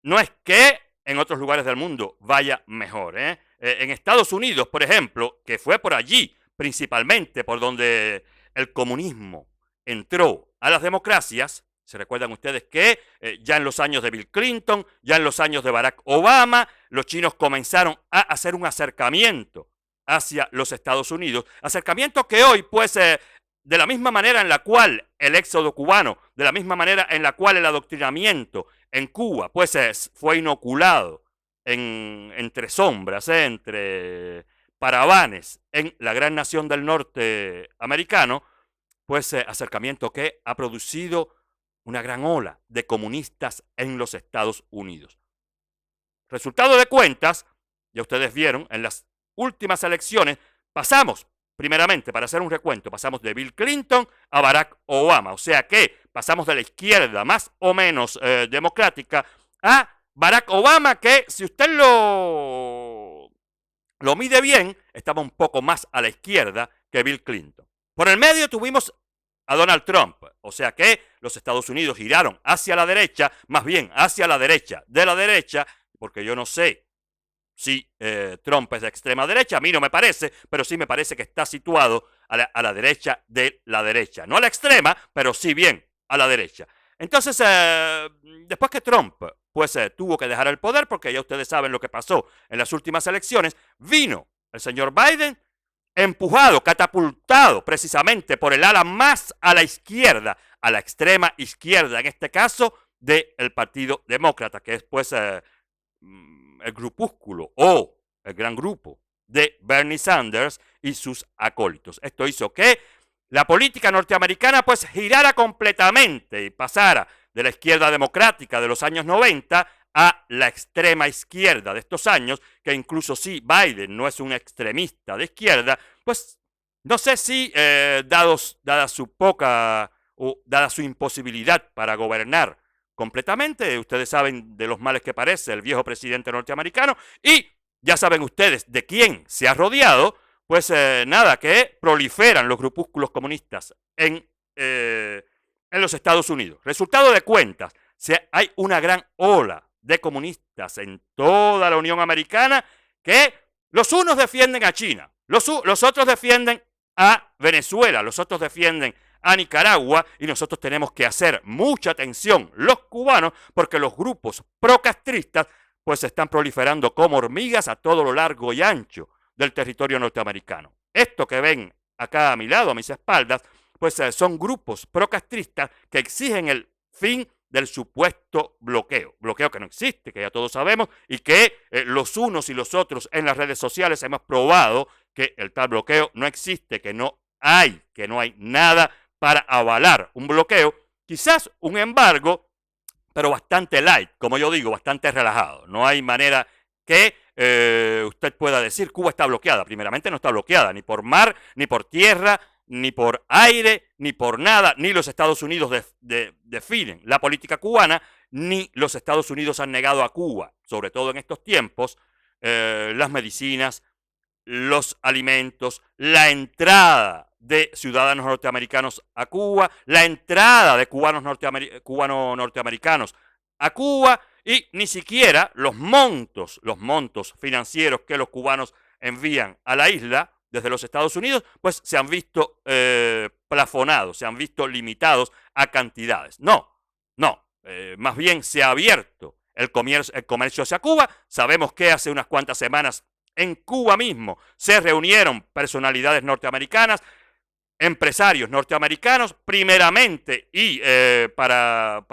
no es que en otros lugares del mundo vaya mejor. En Estados Unidos, por ejemplo, que fue por allí principalmente por donde el comunismo entró a las democracias, se recuerdan ustedes que ya en los años de Bill Clinton, ya en los años de Barack Obama, los chinos comenzaron a hacer un acercamiento hacia los Estados Unidos, acercamiento que hoy, pues, de la misma manera en la cual el éxodo cubano, de la misma manera en la cual el adoctrinamiento en Cuba, pues, fue inoculado entre sombras, entre paravanes en la gran nación del norte americano, pues acercamiento que ha producido una gran ola de comunistas en los Estados Unidos. Resultado de cuentas, ya ustedes vieron, en las últimas elecciones pasamos, primeramente, para hacer un recuento, pasamos de Bill Clinton a Barack Obama, o sea que pasamos de la izquierda más o menos democrática a Barack Obama, que si usted lo mide bien, estaba un poco más a la izquierda que Bill Clinton. Por el medio tuvimos a Donald Trump, o sea que los Estados Unidos giraron hacia la derecha, más bien hacia la derecha de la derecha, porque yo no sé si Trump es de extrema derecha, a mí no me parece, pero sí me parece que está situado a la derecha de la derecha. No a la extrema, pero sí bien a la derecha. Entonces, después que Trump pues tuvo que dejar el poder, porque ya ustedes saben lo que pasó en las últimas elecciones, vino el señor Biden empujado, catapultado precisamente por el ala más a la izquierda, a la extrema izquierda, en este caso, del Partido Demócrata, que es pues el grupúsculo o el gran grupo de Bernie Sanders y sus acólitos. Esto hizo que la política norteamericana pues girara completamente y pasara de la izquierda democrática de los años 90 a la extrema izquierda de estos años, que incluso si Biden no es un extremista de izquierda, pues no sé si dada su poca o dada su imposibilidad para gobernar completamente, ustedes saben de los males que padece el viejo presidente norteamericano y ya saben ustedes de quién se ha rodeado, pues nada, que proliferan los grupúsculos comunistas en los Estados Unidos. Resultado de cuentas, hay una gran ola de comunistas en toda la Unión Americana que los unos defienden a China, los otros defienden a Venezuela, los otros defienden a Nicaragua y nosotros tenemos que hacer mucha atención los cubanos porque los grupos procastristas pues se están proliferando como hormigas a todo lo largo y ancho del territorio norteamericano. Esto que ven acá a mi lado, a mis espaldas, pues son grupos procastristas que exigen el fin del supuesto bloqueo que no existe, que ya todos sabemos, y que los unos y los otros en las redes sociales hemos probado que el tal bloqueo no existe, que no hay nada para avalar un bloqueo, quizás un embargo, pero bastante light, como yo digo, bastante relajado. No hay manera que usted pueda decir Cuba está bloqueada. Primeramente no está bloqueada, ni por mar, ni por tierra, ni por aire, ni por nada, ni los Estados Unidos definen la política cubana, ni los Estados Unidos han negado a Cuba, sobre todo en estos tiempos, las medicinas, los alimentos, la entrada de ciudadanos norteamericanos a Cuba, la entrada de cubanos norteamericanos a Cuba y ni siquiera los montos financieros que los cubanos envían a la isla desde los Estados Unidos, pues se han visto plafonados, se han visto limitados a cantidades. No, más bien se ha abierto el comercio hacia Cuba. Sabemos que hace unas cuantas semanas en Cuba mismo se reunieron personalidades norteamericanas, empresarios norteamericanos, primeramente, y para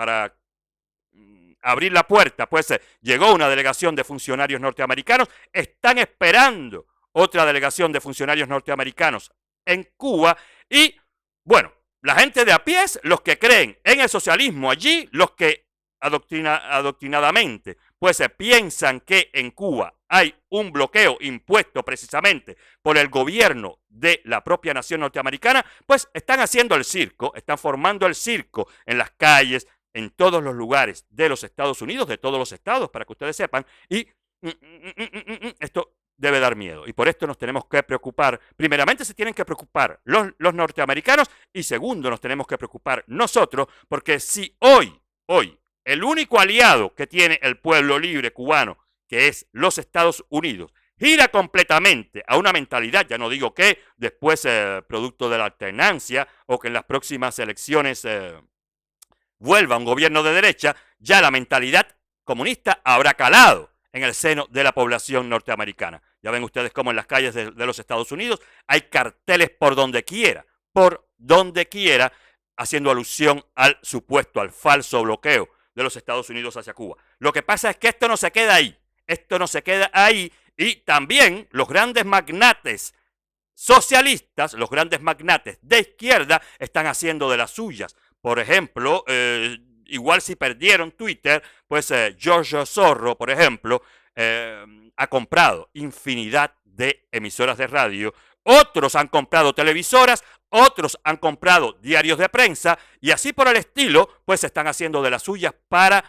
abrir la puerta, pues llegó una delegación de funcionarios norteamericanos, están esperando otra delegación de funcionarios norteamericanos en Cuba y, bueno, la gente de a pie, los que creen en el socialismo allí, los que adoctrinadamente pues piensan que en Cuba hay un bloqueo impuesto precisamente por el gobierno de la propia nación norteamericana, pues están haciendo el circo, están formando el circo en las calles, en todos los lugares de los Estados Unidos, de todos los estados, para que ustedes sepan, y esto debe dar miedo. Y por esto nos tenemos que preocupar. Primeramente se tienen que preocupar los norteamericanos y segundo nos tenemos que preocupar nosotros, porque si hoy, el único aliado que tiene el pueblo libre cubano, que es los Estados Unidos, gira completamente a una mentalidad, ya no digo que después, producto de la alternancia, o que en las próximas elecciones vuelva un gobierno de derecha, ya la mentalidad comunista habrá calado en el seno de la población norteamericana. Ya ven ustedes cómo en las calles de los Estados Unidos hay carteles por donde quiera, haciendo alusión al supuesto, al falso bloqueo de los Estados Unidos hacia Cuba. Lo que pasa es que esto no se queda ahí, y también los grandes magnates socialistas, los grandes magnates de izquierda están haciendo de las suyas. Por ejemplo, igual si perdieron Twitter, pues George Soros, por ejemplo, ha comprado infinidad de emisoras de radio, otros han comprado televisoras, otros han comprado diarios de prensa, y así por el estilo, pues están haciendo de las suyas para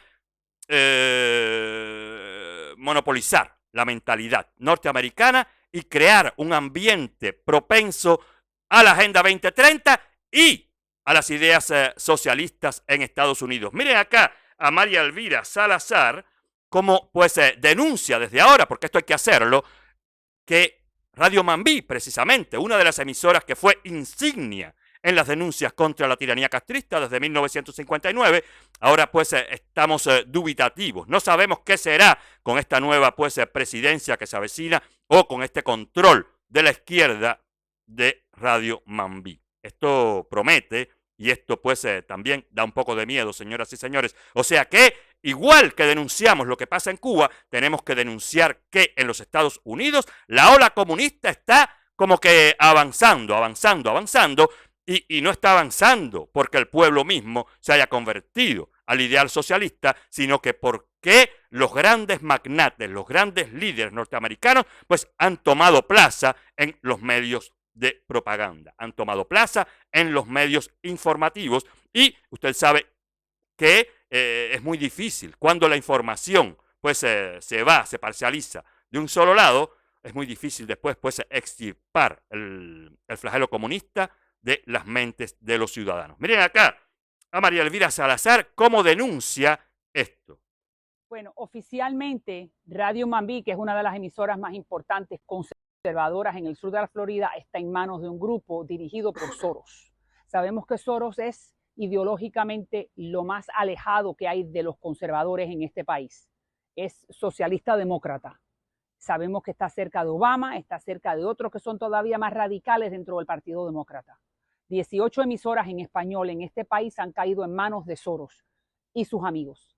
monopolizar la mentalidad norteamericana y crear un ambiente propenso a la Agenda 2030 y a las ideas socialistas en Estados Unidos. Miren acá a María Elvira Salazar, como pues denuncia desde ahora, porque esto hay que hacerlo, que Radio Mambí, precisamente, una de las emisoras que fue insignia en las denuncias contra la tiranía castrista desde 1959, ahora pues estamos dubitativos. No sabemos qué será con esta nueva pues presidencia que se avecina, o con este control de la izquierda de Radio Mambí. Esto promete, y esto pues también da un poco de miedo, señoras y señores. O sea que, igual que denunciamos lo que pasa en Cuba, tenemos que denunciar que en los Estados Unidos la ola comunista está como que avanzando, y no está avanzando porque el pueblo mismo se haya convertido al ideal socialista, sino que porque los grandes magnates, los grandes líderes norteamericanos, pues han tomado plaza en los medios de propaganda, han tomado plaza en los medios informativos, y usted sabe que es muy difícil cuando la información pues se parcializa de un solo lado. Es muy difícil después pues extirpar el flagelo comunista de las mentes de los ciudadanos. Miren acá a María Elvira Salazar cómo denuncia esto. Bueno, oficialmente Radio Mambí, que es una de las emisoras más importantes conservadoras en el sur de la Florida, está en manos de un grupo dirigido por Soros. Sabemos que Soros es ideológicamente lo más alejado que hay de los conservadores en este país. Es socialista demócrata. Sabemos que está cerca de Obama, está cerca de otros que son todavía más radicales dentro del Partido Demócrata. 18 emisoras en español en este país han caído en manos de Soros y sus amigos.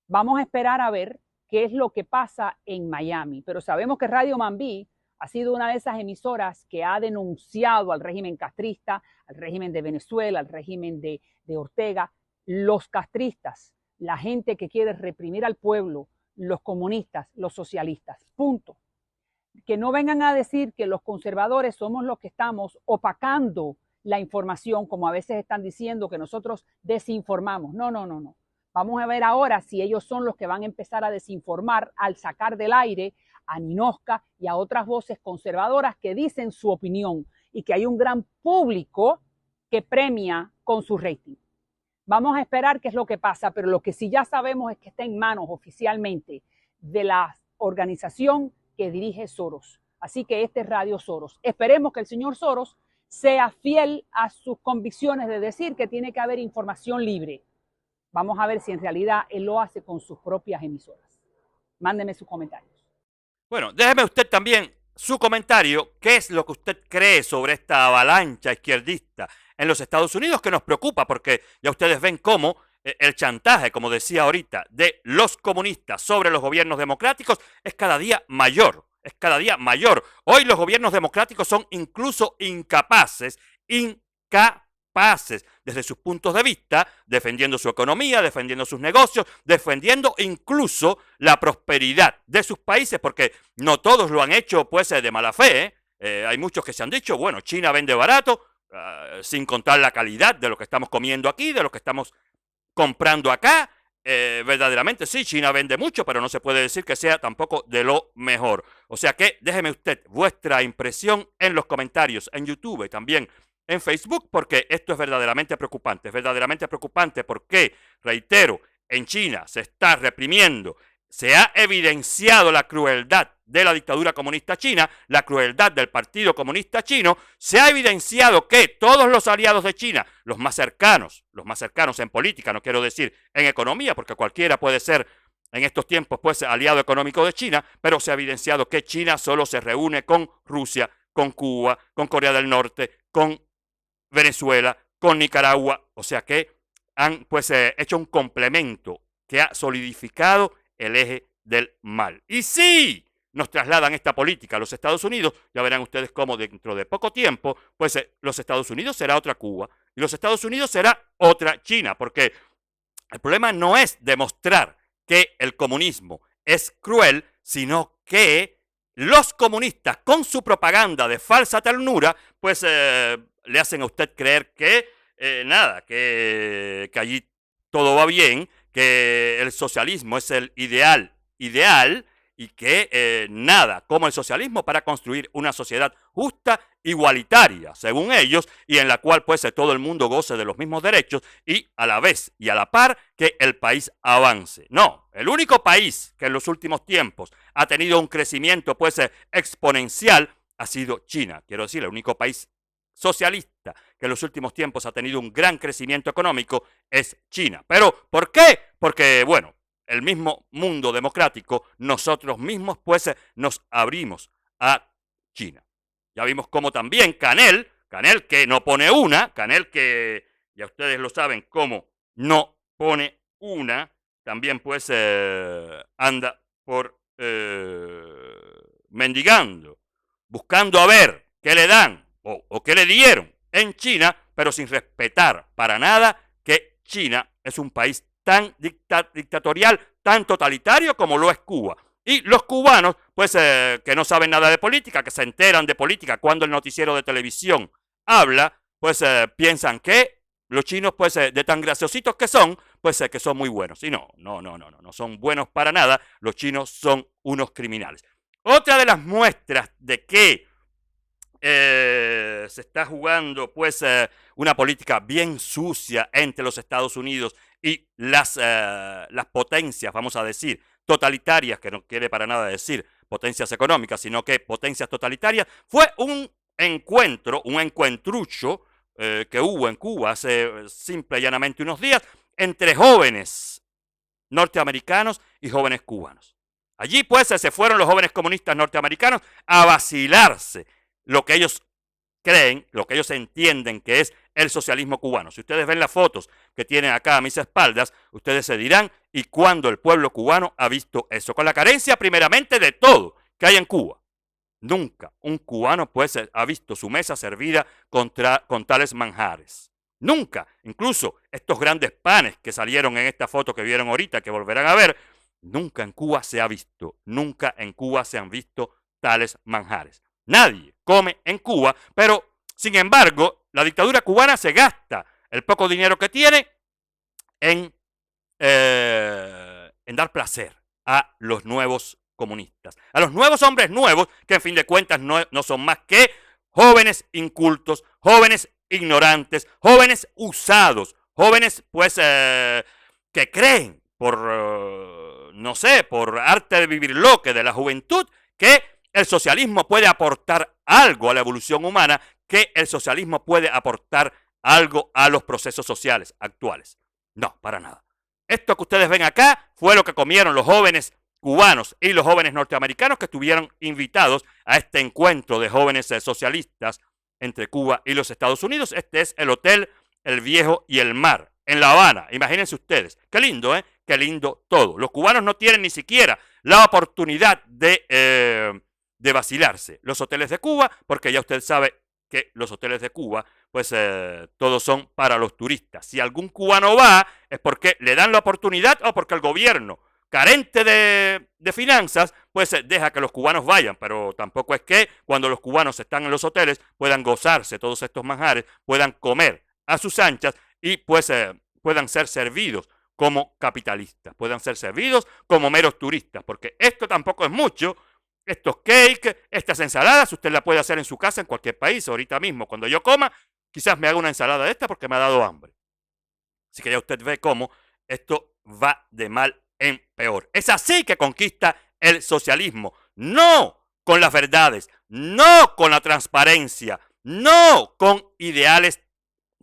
Vamos a esperar a ver qué es lo que pasa en Miami, pero sabemos que Radio Mambí ha sido una de esas emisoras que ha denunciado al régimen castrista, al régimen de Venezuela, al régimen de Ortega. Los castristas, la gente que quiere reprimir al pueblo, los comunistas, los socialistas, punto. Que no vengan a decir que los conservadores somos los que estamos opacando la información, como a veces están diciendo que nosotros desinformamos. No. Vamos a ver ahora si ellos son los que van a empezar a desinformar al sacar del aire a Ninosca y a otras voces conservadoras que dicen su opinión, y que hay un gran público que premia con su rating. Vamos a esperar qué es lo que pasa, pero lo que sí ya sabemos es que está en manos oficialmente de la organización que dirige Soros. Así que este es Radio Soros. Esperemos que el señor Soros sea fiel a sus convicciones de decir que tiene que haber información libre. Vamos a ver si en realidad él lo hace con sus propias emisoras. Mándeme sus comentarios. Bueno, déjeme usted también su comentario. ¿Qué es lo que usted cree sobre esta avalancha izquierdista en los Estados Unidos que nos preocupa? Porque ya ustedes ven cómo el chantaje, como decía ahorita, de los comunistas sobre los gobiernos democráticos es cada día mayor. Hoy los gobiernos democráticos son incluso incapaces, desde sus puntos de vista, defendiendo su economía, defendiendo sus negocios, defendiendo incluso la prosperidad de sus países, porque no todos lo han hecho pues de mala fe. Hay muchos que se han dicho, bueno, China vende barato, sin contar la calidad de lo que estamos comiendo aquí, de lo que estamos comprando acá. Verdaderamente sí, China vende mucho, pero no se puede decir que sea tampoco de lo mejor. O sea que déjeme usted vuestra impresión en los comentarios, en YouTube y también en Facebook, porque esto es verdaderamente preocupante. Es verdaderamente preocupante porque, reitero, en China se está reprimiendo, se ha evidenciado la crueldad de la dictadura comunista china, la crueldad del Partido Comunista Chino, se ha evidenciado que todos los aliados de China, los más cercanos en política, no quiero decir en economía, porque cualquiera puede ser en estos tiempos pues aliado económico de China, pero se ha evidenciado que China solo se reúne con Rusia, con Cuba, con Corea del Norte, con Venezuela, con Nicaragua, o sea que han pues hecho un complemento que ha solidificado el eje del mal. Y sí, nos trasladan esta política a los Estados Unidos, ya verán ustedes cómo dentro de poco tiempo, pues los Estados Unidos será otra Cuba y los Estados Unidos será otra China, porque el problema no es demostrar que el comunismo es cruel, sino que los comunistas con su propaganda de falsa ternura, pues le hacen a usted creer que nada, que allí todo va bien, que el socialismo es el ideal y que nada, como el socialismo para construir una sociedad justa, igualitaria, según ellos, y en la cual pues todo el mundo goce de los mismos derechos y a la vez y a la par que el país avance. No, el único país que en los últimos tiempos ha tenido un crecimiento pues exponencial ha sido China. Quiero decir, el único país socialista que en los últimos tiempos ha tenido un gran crecimiento económico es China. ¿Pero por qué? Porque, bueno, el mismo mundo democrático, nosotros mismos pues nos abrimos a China. Ya vimos cómo también Canel que no pone una, Canel que ya ustedes lo saben cómo no pone una, también pues anda por mendigando, buscando a ver qué le dan o qué le dieron en China, pero sin respetar para nada que China es un país tan dictatorial, tan totalitario como lo es Cuba. Y los cubanos, pues que no saben nada de política, que se enteran de política cuando el noticiero de televisión habla, pues piensan que los chinos, pues de tan graciositos que son, pues que son muy buenos. Y no son buenos para nada. Los chinos son unos criminales. Otra de las muestras de que se está jugando pues una política bien sucia entre los Estados Unidos y las potencias, vamos a decir, totalitarias, que no quiere para nada decir potencias económicas, sino que potencias totalitarias, fue un encuentrucho que hubo en Cuba hace simple y llanamente unos días entre jóvenes norteamericanos y jóvenes cubanos. Allí pues se fueron los jóvenes comunistas norteamericanos a vacilarse lo que ellos creen, lo que ellos entienden que es el socialismo cubano. Si ustedes ven las fotos que tienen acá a mis espaldas, ustedes se dirán, ¿y cuándo el pueblo cubano ha visto eso? Con la carencia primeramente de todo que hay en Cuba. Nunca un cubano pues ha visto su mesa servida con tales manjares. Nunca, incluso estos grandes panes que salieron en esta foto que vieron ahorita, que volverán a ver, nunca en Cuba se ha visto, nunca en Cuba se han visto tales manjares. Nadie come en Cuba, pero sin embargo, la dictadura cubana se gasta el poco dinero que tiene en dar placer a los nuevos comunistas, a los nuevos hombres nuevos, que en fin de cuentas no son más que jóvenes incultos, jóvenes ignorantes, jóvenes usados, jóvenes pues que creen por, no sé, por arte de vivir loque de la juventud, que el socialismo puede aportar algo a la evolución humana, que el socialismo puede aportar algo a los procesos sociales actuales. No, para nada. Esto que ustedes ven acá fue lo que comieron los jóvenes cubanos y los jóvenes norteamericanos que estuvieron invitados a este encuentro de jóvenes socialistas entre Cuba y los Estados Unidos. Este es el Hotel El Viejo y el Mar, en La Habana. Imagínense ustedes. Qué lindo, ¿eh? Qué lindo todo. Los cubanos no tienen ni siquiera la oportunidad de vacilarse los hoteles de Cuba, porque ya usted sabe que los hoteles de Cuba, pues todos son para los turistas. Si algún cubano va, es porque le dan la oportunidad o porque el gobierno, carente de finanzas, pues deja que los cubanos vayan, pero tampoco es que cuando los cubanos están en los hoteles puedan gozarse todos estos manjares, puedan comer a sus anchas y pues puedan ser servidos como capitalistas, puedan ser servidos como meros turistas, porque esto tampoco es mucho. Estos cakes, estas ensaladas, usted la puede hacer en su casa en cualquier país. Ahorita mismo, cuando yo coma, quizás me haga una ensalada de esta porque me ha dado hambre. Así que ya usted ve cómo esto va de mal en peor. Es así que conquista el socialismo, no con las verdades, no con la transparencia, no con ideales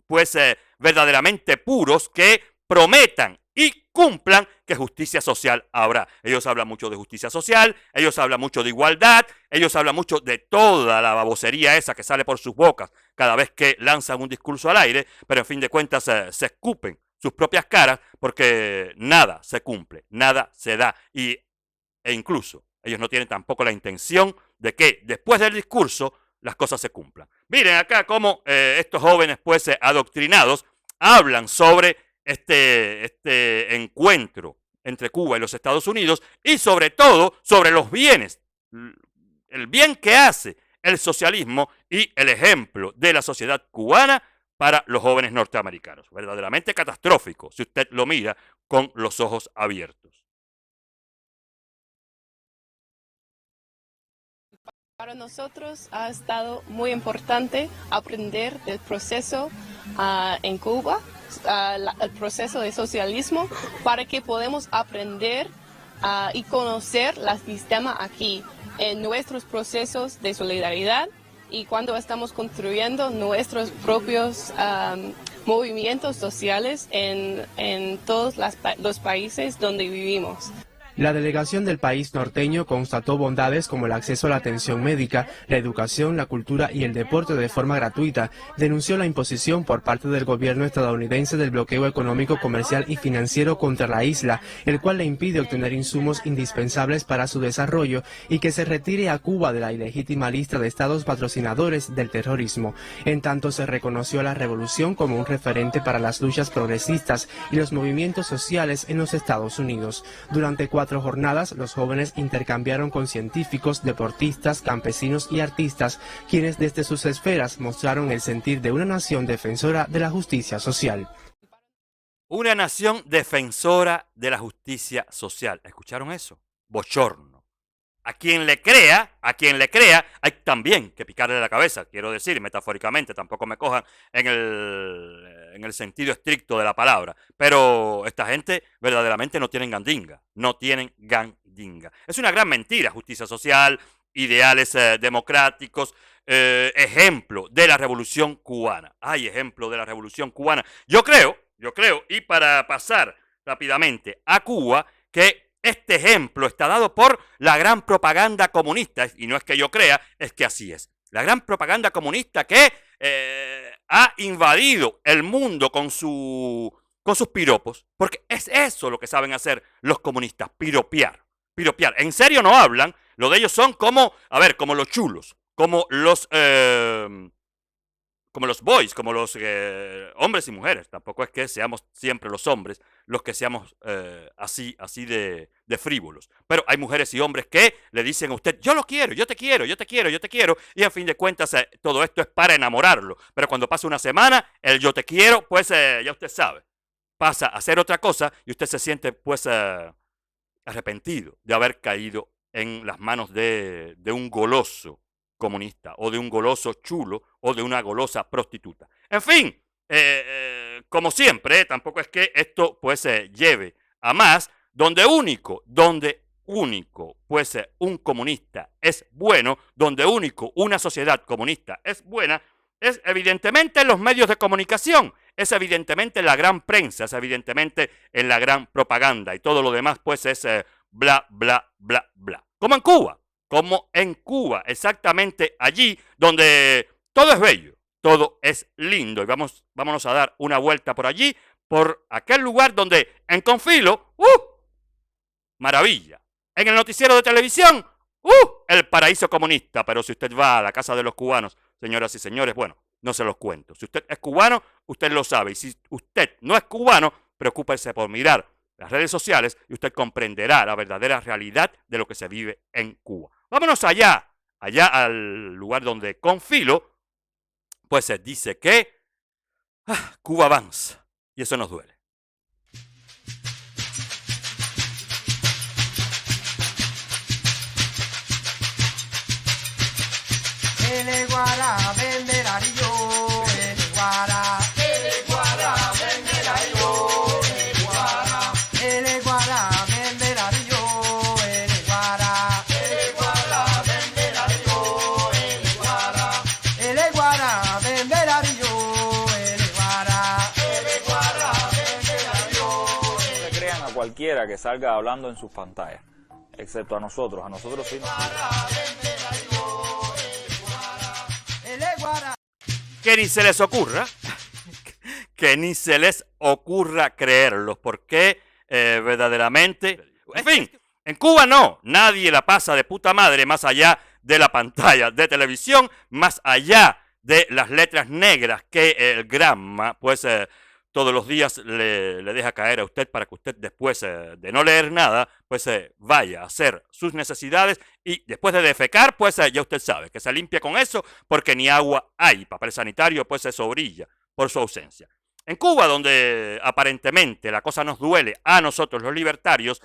pues verdaderamente puros que prometan y cumplan que justicia social habrá. Ellos hablan mucho de justicia social, ellos hablan mucho de igualdad, ellos hablan mucho de toda la babosería esa que sale por sus bocas cada vez que lanzan un discurso al aire, pero en fin de cuentas se escupen sus propias caras porque nada se cumple, nada se da e incluso ellos no tienen tampoco la intención de que después del discurso las cosas se cumplan. Miren acá cómo estos jóvenes pues adoctrinados hablan sobre este encuentro entre Cuba y los Estados Unidos y sobre todo sobre los bienes, el bien que hace el socialismo y el ejemplo de la sociedad cubana para los jóvenes norteamericanos. Verdaderamente catastrófico si usted lo mira con los ojos abiertos. Para nosotros ha estado muy importante aprender del proceso en Cuba, el proceso de socialismo, para que podamos aprender y conocer el sistema aquí, en nuestros procesos de solidaridad y cuando estamos construyendo nuestros propios movimientos sociales en todos los países donde vivimos. La delegación del país norteño constató bondades como el acceso a la atención médica, la educación, la cultura y el deporte de forma gratuita. Denunció la imposición por parte del gobierno estadounidense del bloqueo económico, comercial y financiero contra la isla, el cual le impide obtener insumos indispensables para su desarrollo y que se retire a Cuba de la ilegítima lista de estados patrocinadores del terrorismo. En tanto, se reconoció a la revolución como un referente para las luchas progresistas y los movimientos sociales en los Estados Unidos. Durante 4 jornadas, los jóvenes intercambiaron con científicos, deportistas, campesinos y artistas, quienes desde sus esferas mostraron el sentir de una nación defensora de la justicia social. Una nación defensora de la justicia social. ¿Escucharon eso? Bochorno. A quien le crea, hay también que picarle la cabeza, quiero decir, metafóricamente, tampoco me cojan en el sentido estricto de la palabra. Pero esta gente verdaderamente no tienen gandinga, Es una gran mentira, justicia social, ideales democráticos, ejemplo de la Revolución Cubana. Hay ejemplo de la Revolución Cubana. Yo creo, y para pasar rápidamente a Cuba, que este ejemplo está dado por la gran propaganda comunista, y no es que yo crea, es que así es. La gran propaganda comunista que ha invadido el mundo con sus piropos, porque es eso lo que saben hacer los comunistas, piropear. En serio no hablan, lo de ellos son como los chulos, como los boys, como los hombres y mujeres. Tampoco es que seamos siempre los hombres los que seamos así de frívolos. Pero hay mujeres y hombres que le dicen a usted, yo lo quiero, yo te quiero, y en fin de cuentas todo esto es para enamorarlo. Pero cuando pasa una semana, el yo te quiero, pues ya usted sabe, pasa a hacer otra cosa y usted se siente pues arrepentido de haber caído en las manos de un goloso comunista o de un goloso chulo o de una golosa prostituta. En fin, como siempre, tampoco es que esto pues lleve a más, donde único pues un comunista es bueno, donde único una sociedad comunista es buena, es evidentemente en los medios de comunicación, es evidentemente en la gran prensa, es evidentemente en la gran propaganda y todo lo demás pues es bla, bla, bla, bla. Como en Cuba, exactamente allí donde todo es bello, todo es lindo. Y vámonos a dar una vuelta por allí, por aquel lugar donde en Confilo, maravilla. En el noticiero de televisión, el paraíso comunista. Pero si usted va a la casa de los cubanos, señoras y señores, bueno, no se los cuento. Si usted es cubano, usted lo sabe. Y si usted no es cubano, preocúpese por mirar las redes sociales y usted comprenderá la verdadera realidad de lo que se vive en Cuba. Vámonos allá al lugar donde Confilo, pues se dice que Cuba avanza y eso nos duele. El guara venderá yo, el guara venderá yo, el cualquiera que salga hablando en sus pantallas, excepto a nosotros sí. Que ni se les ocurra, que ni se les ocurra creerlos, porque verdaderamente, en fin, en Cuba no, nadie la pasa de puta madre más allá de la pantalla de televisión, más allá de las letras negras que el Granma, pues todos los días le deja caer a usted para que usted después de no leer nada, pues vaya a hacer sus necesidades y después de defecar, pues ya usted sabe que se limpia con eso porque ni agua hay, papel sanitario, pues eso brilla por su ausencia. En Cuba, donde aparentemente la cosa nos duele a nosotros los libertarios,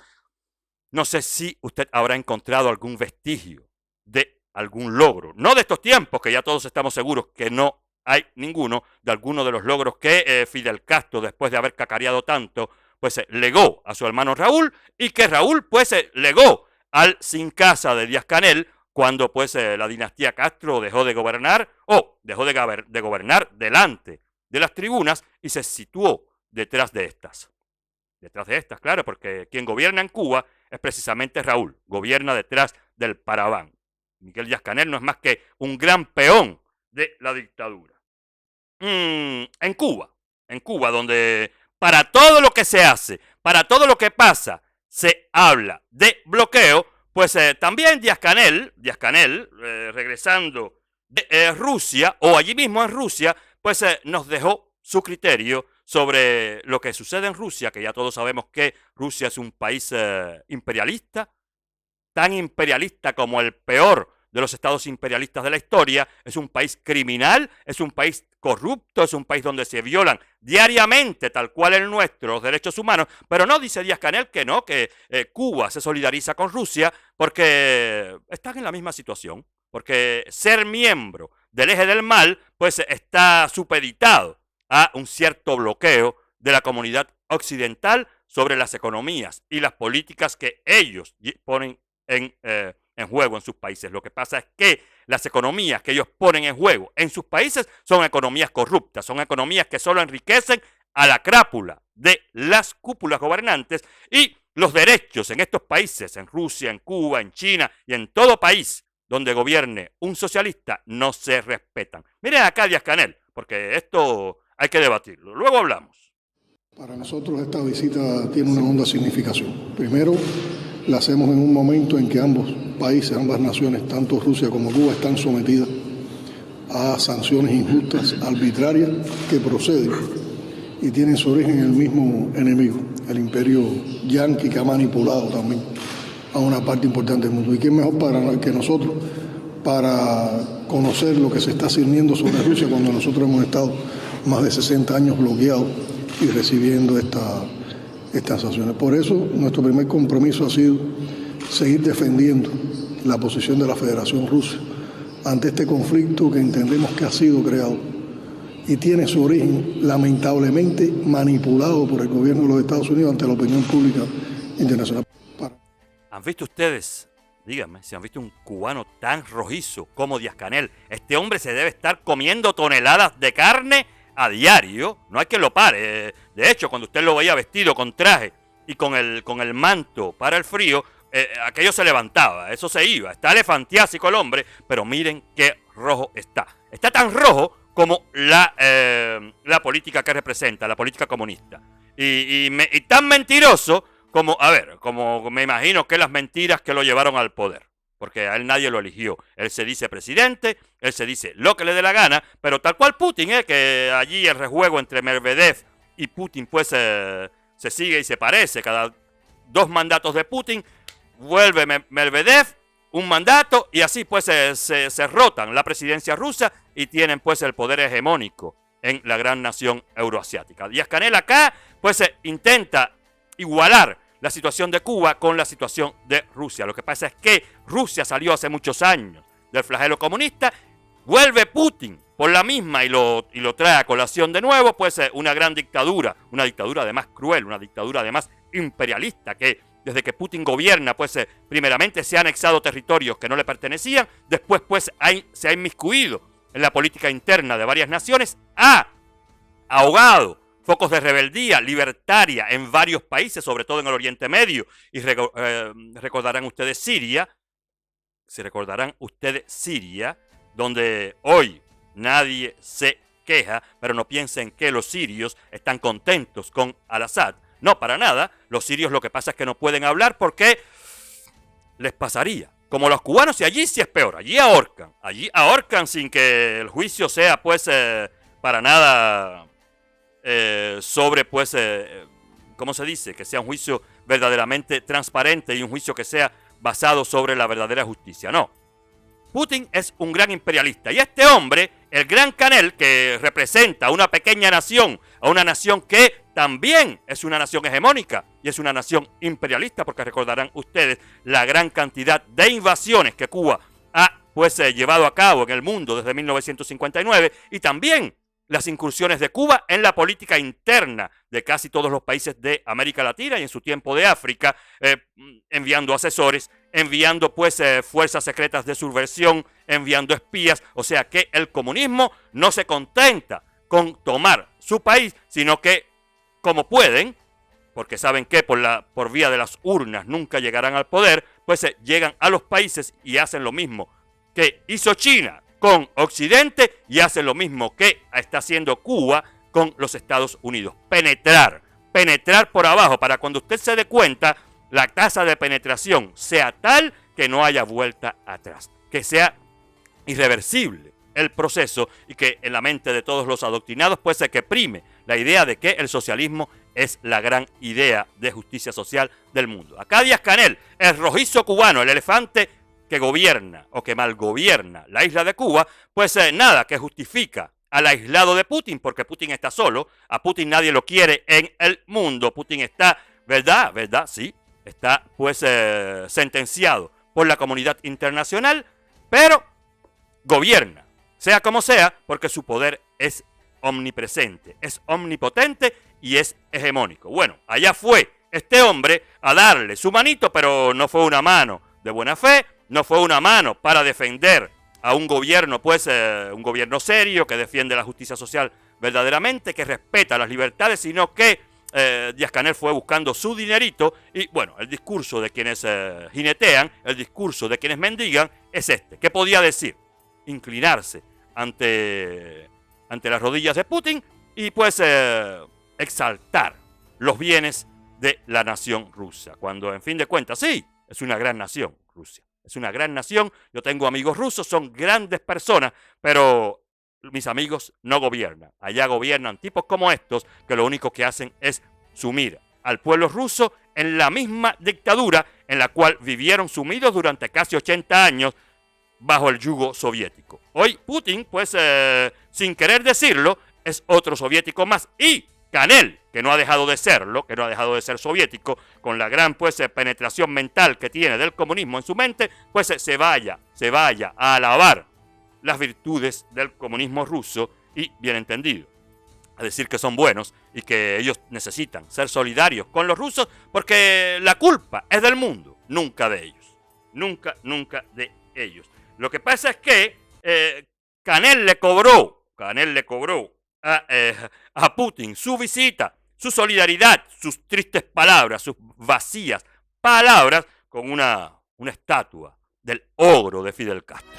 no sé si usted habrá encontrado algún vestigio de algún logro, no de estos tiempos, que ya todos estamos seguros que no hay ninguno, de alguno de los logros que Fidel Castro, después de haber cacareado tanto, pues legó a su hermano Raúl, y que Raúl pues legó al sin casa de Díaz-Canel, cuando pues la dinastía Castro dejó de gobernar, o dejó de gobernar delante de las tribunas, y se situó detrás de estas. Detrás de estas, claro, porque quien gobierna en Cuba es precisamente Raúl, gobierna detrás del paraván. Miguel Díaz-Canel no es más que un gran peón de la dictadura. En Cuba, donde para todo lo que se hace, para todo lo que pasa, se habla de bloqueo, pues también Díaz-Canel, regresando de Rusia, o allí mismo en Rusia, pues nos dejó su criterio sobre lo que sucede en Rusia, que ya todos sabemos que Rusia es un país imperialista, tan imperialista como el peor de los estados imperialistas de la historia, es un país criminal, es un país corrupto, es un país donde se violan diariamente, tal cual el nuestro, los derechos humanos, pero no dice Díaz-Canel que no, que Cuba se solidariza con Rusia porque están en la misma situación, porque ser miembro del eje del mal, pues está supeditado a un cierto bloqueo de la comunidad occidental sobre las economías y las políticas que ellos ponen en juego en sus países. Lo que pasa es que las economías que ellos ponen en juego en sus países son economías corruptas, son economías que solo enriquecen a la crápula de las cúpulas gobernantes, y los derechos en estos países, en Rusia, en Cuba, en China y en todo país donde gobierne un socialista, no se respetan. Miren acá Díaz-Canel, porque esto hay que debatirlo. Luego hablamos. Para nosotros esta visita tiene una honda significación. Primero, la hacemos en un momento en que ambos países, ambas naciones, tanto Rusia como Cuba, están sometidas a sanciones injustas, arbitrarias, que proceden y tienen su origen en el mismo enemigo, el imperio yanqui, que ha manipulado también a una parte importante del mundo. ¿Y quién mejor que nosotros para conocer lo que se está sirviendo sobre Rusia cuando nosotros hemos estado más de 60 años bloqueados y recibiendo estas sanciones? Por eso nuestro primer compromiso ha sido seguir defendiendo la posición de la Federación Rusa ante este conflicto que entendemos que ha sido creado y tiene su origen lamentablemente manipulado por el gobierno de los Estados Unidos ante la opinión pública internacional. ¿Han visto ustedes, díganme, si han visto un cubano tan rojizo como Díaz-Canel? Este hombre se debe estar comiendo toneladas de carne a diario, no hay quien lo pare. De hecho, cuando usted lo veía vestido con traje y con el manto para el frío, aquello se levantaba, eso se iba. Está elefantiásico el hombre, pero miren qué rojo está. Está tan rojo como la política que representa, la política comunista. Y tan mentiroso como me imagino que las mentiras que lo llevaron al poder. Porque a él nadie lo eligió. Él se dice presidente, él se dice lo que le dé la gana, pero tal cual Putin, que allí el rejuego entre Medvedev y Putin pues se sigue y se parece. Cada 2 mandatos de Putin vuelve Medvedev, un mandato, y así pues se rotan la presidencia rusa y tienen pues el poder hegemónico en la gran nación euroasiática. Díaz-Canel acá pues intenta igualar la situación de Cuba con la situación de Rusia. Lo que pasa es que Rusia salió hace muchos años del flagelo comunista, vuelve Putin por la misma y lo trae a colación de nuevo, pues una gran dictadura, una dictadura además cruel, una dictadura además imperialista, que desde que Putin gobierna, pues primeramente se ha anexado territorios que no le pertenecían, después pues se ha inmiscuido en la política interna de varias naciones, ha ahogado focos de rebeldía libertaria en varios países, sobre todo en el Oriente Medio, y recordarán ustedes Siria, donde hoy nadie se queja, pero no piensen que los sirios están contentos con Al-Assad. No, para nada. Los sirios lo que pasa es que no pueden hablar porque les pasaría como los cubanos, y allí sí es peor. Allí ahorcan sin que el juicio sea pues para nada ¿cómo se dice? Que sea un juicio verdaderamente transparente y un juicio que sea basado sobre la verdadera justicia. No. Putin es un gran imperialista. Y este hombre, el gran Canel, que representa a una pequeña nación, a una nación que también es una nación hegemónica y es una nación imperialista, porque recordarán ustedes la gran cantidad de invasiones que Cuba ha llevado a cabo en el mundo desde 1959, y también las incursiones de Cuba en la política interna de casi todos los países de América Latina y en su tiempo de África, enviando asesores, enviando fuerzas secretas de subversión, enviando espías. O sea que el comunismo no se contenta con tomar su país, sino que, como pueden, porque saben que por vía de las urnas nunca llegarán al poder, llegan a los países y hacen lo mismo que hizo China con Occidente y hace lo mismo que está haciendo Cuba con los Estados Unidos. Penetrar por abajo, para cuando usted se dé cuenta, la tasa de penetración sea tal que no haya vuelta atrás, que sea irreversible el proceso, y que en la mente de todos los adoctrinados que prime la idea de que el socialismo es la gran idea de justicia social del mundo. Acá Díaz-Canel, el rojizo cubano, el elefante que gobierna o que malgobierna la isla de Cuba, nada que justifica al aislado de Putin, porque Putin está solo. A Putin nadie lo quiere en el mundo. Putin está, ¿verdad? Sí, está sentenciado por la comunidad internacional, pero gobierna, sea como sea, porque su poder es omnipresente, es omnipotente y es hegemónico. Bueno, allá fue este hombre a darle su manito, pero no fue una mano de buena fe, no fue una mano para defender a un gobierno, un gobierno serio, que defiende la justicia social verdaderamente, que respeta las libertades, sino que Díaz-Canel fue buscando su dinerito. Y bueno, el discurso de quienes jinetean, el discurso de quienes mendigan es este. ¿Qué podía decir? Inclinarse ante las rodillas de Putin y exaltar los bienes de la nación rusa, cuando en fin de cuentas sí, es una gran nación Rusia. Es una gran nación, yo tengo amigos rusos, son grandes personas, pero mis amigos no gobiernan. Allá gobiernan tipos como estos, que lo único que hacen es sumir al pueblo ruso en la misma dictadura en la cual vivieron sumidos durante casi 80 años bajo el yugo soviético. Hoy Putin, sin querer decirlo, es otro soviético más. Y Canel, que no ha dejado de serlo, que no ha dejado de ser soviético, con la gran penetración mental que tiene del comunismo en su mente, se vaya a alabar las virtudes del comunismo ruso y, bien entendido, a decir que son buenos y que ellos necesitan ser solidarios con los rusos, porque la culpa es del mundo, nunca de ellos. Nunca de ellos. Lo que pasa es que Canel le cobró a Putin su visita, su solidaridad, sus tristes palabras, sus vacías palabras, con una estatua del ogro de Fidel Castro.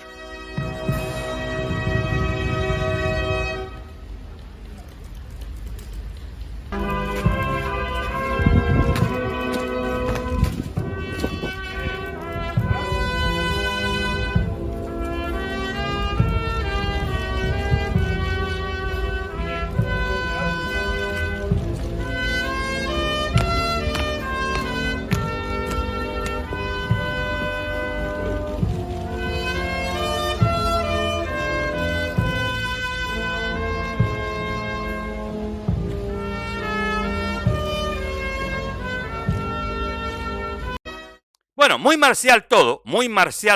Bueno, muy marcial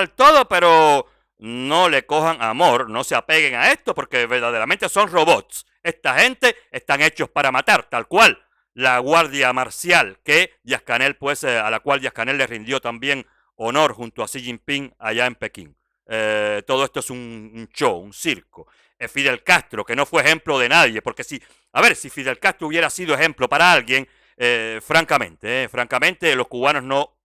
todo, pero no le cojan amor, no se apeguen a esto, porque verdaderamente son robots. Esta gente están hechos para matar, tal cual la guardia marcial que Díaz-Canel, a la cual Díaz-Canel le rindió también honor junto a Xi Jinping allá en Pekín. Todo esto es un show, un circo. Fidel Castro, que no fue ejemplo de nadie, porque si Fidel Castro hubiera sido ejemplo para alguien, francamente, los cubanos no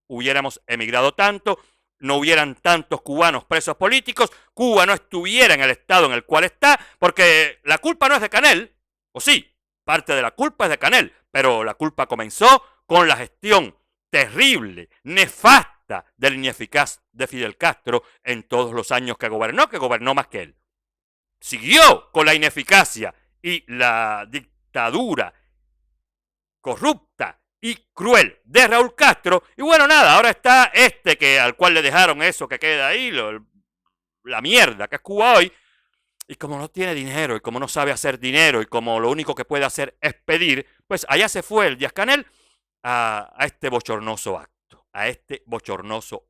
hubiéramos emigrado tanto, no hubieran tantos cubanos presos políticos, Cuba no estuviera en el estado en el cual está, porque la culpa no es de Canel, o sí, parte de la culpa es de Canel, pero la culpa comenzó con la gestión terrible, nefasta del ineficaz de Fidel Castro en todos los años que gobernó más que él. Siguió con la ineficacia y la dictadura corrupta y cruel de Raúl Castro, y bueno, nada, ahora está al cual le dejaron eso que queda ahí, la mierda que es Cuba hoy, y como no tiene dinero, y como no sabe hacer dinero, y como lo único que puede hacer es pedir, pues allá se fue el Díaz-Canel a este bochornoso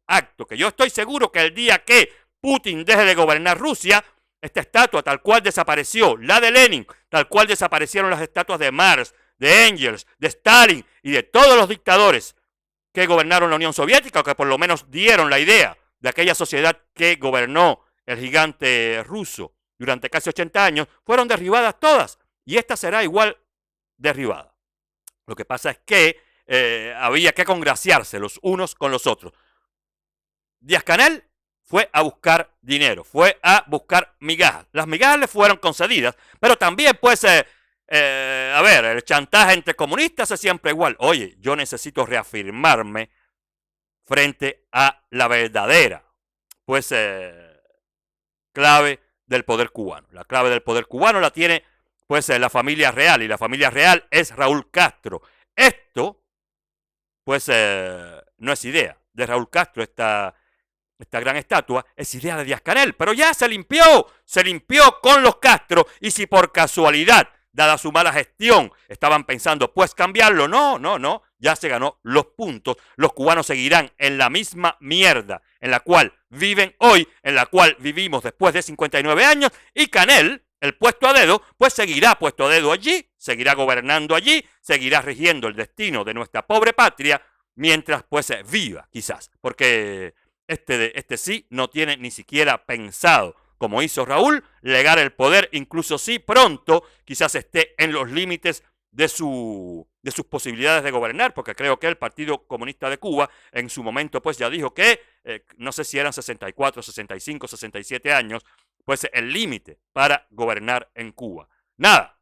acto, que yo estoy seguro que el día que Putin deje de gobernar Rusia, esta estatua tal cual desapareció, la de Lenin, tal cual desaparecieron las estatuas de Marx, de Engels, de Stalin y de todos los dictadores que gobernaron la Unión Soviética, o que por lo menos dieron la idea de aquella sociedad que gobernó el gigante ruso durante casi 80 años, fueron derribadas todas, y esta será igual derribada. Lo que pasa es que había que congraciarse los unos con los otros. Díaz-Canel fue a buscar dinero, fue a buscar migajas. Las migajas le fueron concedidas, pero también pues, el chantaje entre comunistas es siempre igual. Oye, yo necesito reafirmarme frente a la verdadera, pues, clave del poder cubano. La clave del poder cubano la tiene, pues, la familia real, y la familia real es Raúl Castro. Esto, pues, no es idea de Raúl Castro, esta gran estatua, es idea de Díaz-Canel, pero ya se limpió con los Castro, y si por casualidad, dada su mala gestión, estaban pensando, pues, cambiarlo, no, ya se ganó los puntos, los cubanos seguirán en la misma mierda en la cual viven hoy, en la cual vivimos después de 59 años, y Canel, el puesto a dedo, pues seguirá puesto a dedo allí, seguirá gobernando allí, seguirá rigiendo el destino de nuestra pobre patria, mientras pues viva, quizás, porque este sí no tiene ni siquiera pensado, como hizo Raúl, legar el poder, incluso si pronto quizás esté en los límites de sus posibilidades de gobernar, porque creo que el Partido Comunista de Cuba en su momento pues ya dijo que, no sé si eran 64, 65, 67 años, pues el límite para gobernar en Cuba. Nada,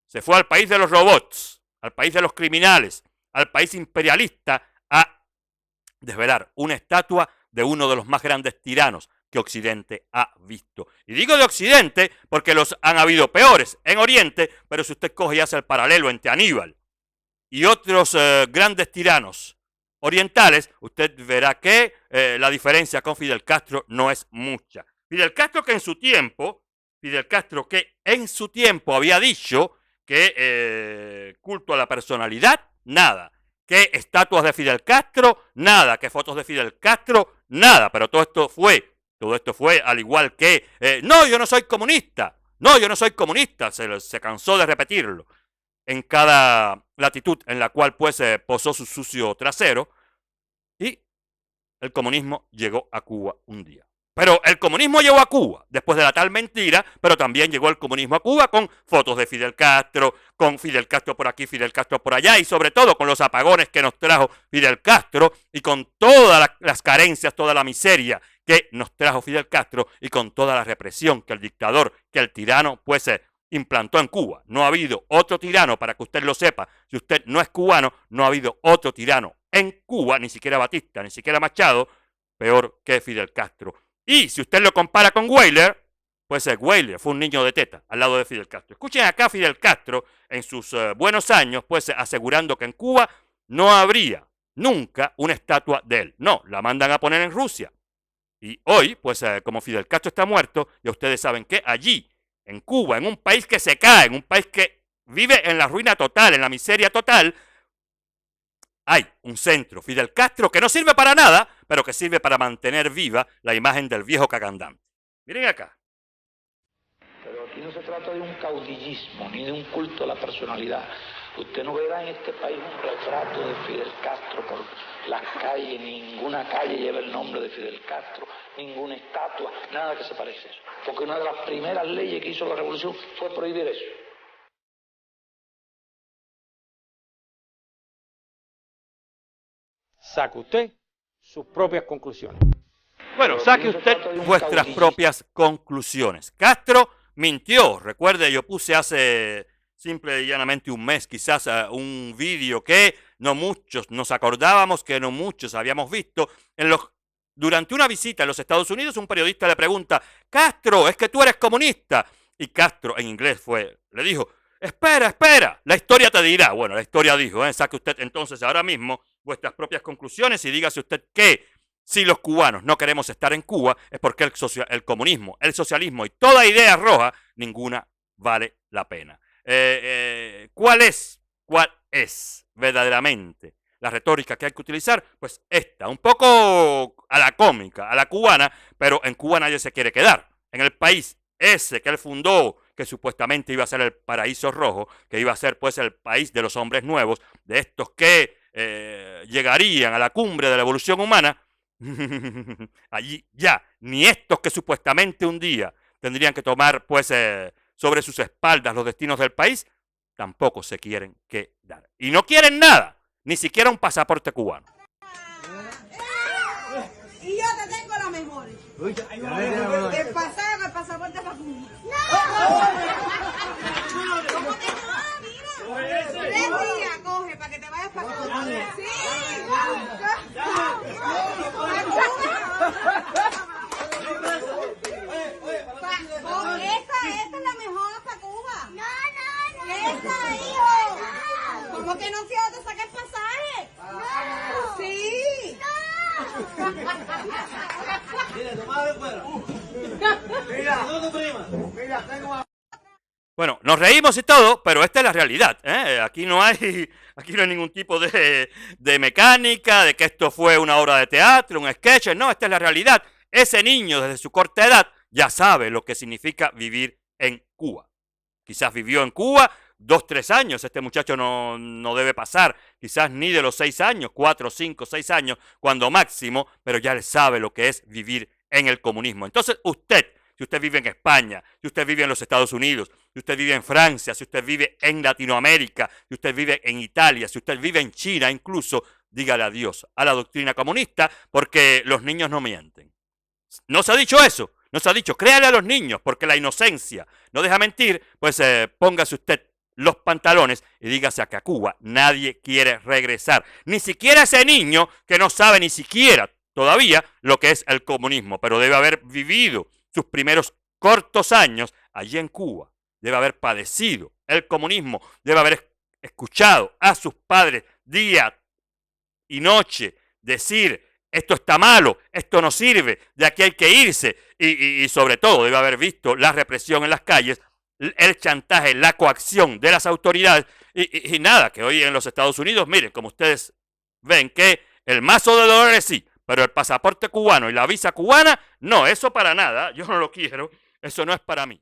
se fue al país de los robots, al país de los criminales, al país imperialista, a desvelar una estatua de uno de los más grandes tiranos que Occidente ha visto. Y digo de Occidente porque los han habido peores en Oriente, pero si usted coge y hace el paralelo entre Aníbal y otros grandes tiranos orientales, usted verá que la diferencia con Fidel Castro no es mucha. Fidel Castro que en su tiempo había dicho que culto a la personalidad, nada. Que estatuas de Fidel Castro, nada. Que fotos de Fidel Castro, nada. Pero todo esto fue al igual que, no, yo no soy comunista. No, yo no soy comunista. Se cansó de repetirlo en cada latitud en la cual pues posó su sucio trasero. Y el comunismo llegó a Cuba un día. Pero el comunismo llegó a Cuba después de la tal mentira, pero también llegó el comunismo a Cuba con fotos de Fidel Castro, con Fidel Castro por aquí, Fidel Castro por allá, y sobre todo con los apagones que nos trajo Fidel Castro, y con todas las carencias, toda la miseria que nos trajo Fidel Castro, y con toda la represión que el dictador, que el tirano, pues implantó en Cuba. No ha habido otro tirano, para que usted lo sepa, si usted no es cubano, no ha habido otro tirano en Cuba, ni siquiera Batista, ni siquiera Machado, peor que Fidel Castro. Y si usted lo compara con Weyler, pues Weyler fue un niño de teta al lado de Fidel Castro. Escuchen acá a Fidel Castro en sus buenos años, pues asegurando que en Cuba no habría nunca una estatua de él. No, la mandan a poner en Rusia. Y hoy, pues como Fidel Castro está muerto, ya ustedes saben que allí, en Cuba, en un país que se cae, en un país que vive en la ruina total, en la miseria total, hay un centro, Fidel Castro, que no sirve para nada, pero que sirve para mantener viva la imagen del viejo cagandante. Miren acá. Pero aquí no se trata de un caudillismo, ni de un culto a la personalidad. Usted no verá en este país un retrato de Fidel Castro por Las calles, ninguna calle lleva el nombre de Fidel Castro, ninguna estatua, nada que se parezca a eso. Porque una de las primeras leyes que hizo la revolución fue prohibir eso. Saque usted sus propias conclusiones. Bueno, saque usted vuestras propias conclusiones. Castro mintió. Recuerde, yo puse hace simple y llanamente un mes quizás un vídeo que no muchos nos acordábamos, que no muchos habíamos visto. Durante una visita en los Estados Unidos, un periodista le pregunta: Castro, es que tú eres comunista. Y Castro, en inglés le dijo: espera, la historia te dirá. Bueno, la historia dijo, saque usted entonces ahora mismo vuestras propias conclusiones y dígase usted que si los cubanos no queremos estar en Cuba es porque el comunismo, el socialismo y toda idea roja, ninguna vale la pena. ¿Cuál es verdaderamente la retórica que hay que utilizar? Pues esta, un poco a la cómica, a la cubana, pero en Cuba nadie se quiere quedar. En el país ese que él fundó, que supuestamente iba a ser el paraíso rojo, que iba a ser pues el país de los hombres nuevos, de estos que llegarían a la cumbre de la evolución humana, allí ya, ni estos que supuestamente un día tendrían que tomar pues sobre sus espaldas los destinos del país, tampoco se quieren quedar. Y no quieren nada, ni siquiera un pasaporte cubano. Y yo te tengo la mejor. El pasaporte Facundo. ¿Cómo te va? Mira. 3 días coge para que te vayas para Cuba. Sí. Esta es la mejor para Cuba. No. Esta, hijo. ¿Cómo que no quiero te sacar el pasaje? No. Sí. Bueno, nos reímos y todo, pero esta es la realidad. Aquí no hay ningún tipo de mecánica, de que esto fue una obra de teatro, un sketch. No, esta es la realidad. Ese niño desde su corta edad ya sabe lo que significa vivir en Cuba. Quizás vivió en Cuba 2, 3 años. Este muchacho no debe pasar quizás ni de los 6 años, 4, 5, 6 años, cuando máximo, pero ya él sabe lo que es vivir en el comunismo. Entonces si usted vive en España, si usted vive en los Estados Unidos, si usted vive en Francia, si usted vive en Latinoamérica, si usted vive en Italia, si usted vive en China incluso, dígale adiós a la doctrina comunista, porque los niños no mienten. ¿No se ha dicho eso? No se ha dicho, créale a los niños, porque la inocencia no deja mentir. Pues póngase usted los pantalones y dígase que a Cuba nadie quiere regresar. Ni siquiera ese niño que no sabe ni siquiera todavía lo que es el comunismo, pero debe haber vivido sus primeros cortos años allí en Cuba. Debe haber padecido el comunismo, debe haber escuchado a sus padres día y noche decir: esto está malo, esto no sirve, de aquí hay que irse. Y sobre todo debe haber visto la represión en las calles, el chantaje, la coacción de las autoridades. Y nada, que hoy en los Estados Unidos, miren, como ustedes ven, que el mazo de dólares sí, pero el pasaporte cubano y la visa cubana, no, eso para nada, yo no lo quiero, eso no es para mí.